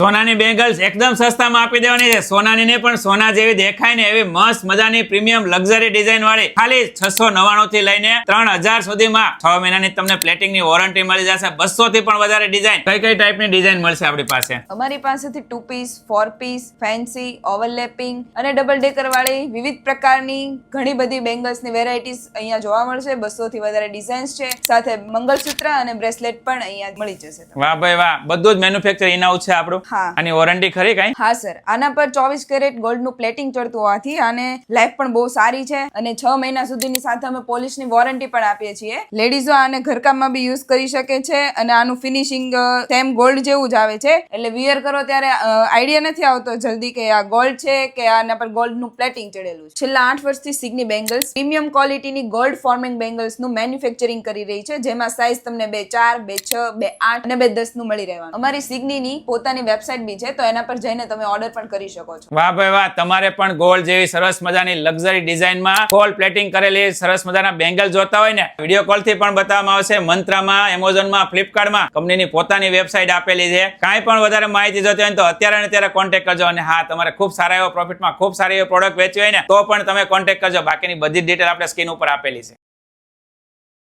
સોનાની બેંગલ્સ એકદમ સસ્તામાં આપી દેવાની છે. સોનાની ને પણ સોના જેવી દેખાય ને એવી મસ્ત મજાની પ્રીમિયમ લક્ઝરી ડિઝાઇન વાળી ખાલી 699 થી લઈને 3000 સુધીમાં 6 મહિનાની તમને પ્લેટિંગની વોરંટી મળી જશે. 200 થી પણ વધારે ડિઝાઇન કઈ ટાઈપની ડિઝાઇન મળશે આપણી પાસે? અમારી પાસેથી 2 પીસ, 4 પીસ, ફેન્સી, ઓવરલેપિંગ અને ડબલ ડેકર વાળી વિવિધ પ્રકારની ઘણી બધી બેંગલ્સ ની વેરાયટીઝ અહીંયા જોવા મળશે. 200 થી વધારે ડિઝાઇન્સ છે, સાથે મંગળસૂત્ર અને બ્રેસલેટ પણ અહીંયા મળી જશે. વાહ ભાઈ વાહ, બધું જ મેન્યુફેક્ચર ઇન હાઉસ છે આપણું. હા. આની વોરંટી ખરી કઈ? હા સર, આના પર 24 કેરેટ ગોલ્ડ નું પ્લેટિંગ ચડતું હોવાથી આને લાઈફ પણ બહુ સારી છે અને 6 મહિના સુધીની સાથે અમે પોલિશની વોરંટી પણ આપીએ છીએ. લેડીઝો આને ઘરકામમાં બી યુઝ કરી શકે છે અને આનું ફિનિશિંગ સેમ ગોલ્ડ જેવું જ આવે છે, એટલે વિયર કરો ત્યારે આઈડિયા નથી આવતો જલ્દી કે આ ગોલ્ડ છે કે આના પર ગોલ્ડ નું પ્લેટિંગ ચડેલું છે. છેલ્લા 8 વર્ષથી સિગ્ની બેંગલ્સ પ્રીમિયમ ક્વોલિટીની ગોલ્ડ ફોર્મિંગ બેંગલ્સ નું મેન્યુફેક્ચરિંગ કરી રહી છે, જેમાં સાઇઝ તમને 2.4, 2.6, 2.8 અને 2.10 નું મળી રહેવાનું. અમારી સિગ્નીની પોતાની વેબસાઇટ બી છે, તો એના પર જઈને તમે ઓર્ડર પણ કરી શકો છો. વાહ ભાઈ વાહ, તમારે પણ ગોલ્ડ જેવી સરસ મજાની લક્ઝરી ડિઝાઇનમાં ગોલ્ડ પ્લેટિંગ કરેલી સરસ મજાના બેંગલ જોતા હોય ને, વિડીયો કોલ થી પણ બતાવવામાં આવશે. મંત્રામાં, એમેઝોનમાં, ફ્લિપકાર્ટમાં કંપનીની પોતાની વેબસાઇટ આપેલી છે. કાંઈ પણ વધારે માહિતી જોતી હોય તો અત્યારે ને ત્યારે કોન્ટેક્ટ કરજો. અને હા, તમારે ખૂબ સારા એવો પ્રોફિટમાં ખૂબ સારી એવી પ્રોડક્ટ વેચવી હોય ને તો પણ તમે કોન્ટેક્ટ કરજો. બાકીની બધી ડિટેલ આપણે સ્ક્રીન ઉપર આપેલી છે.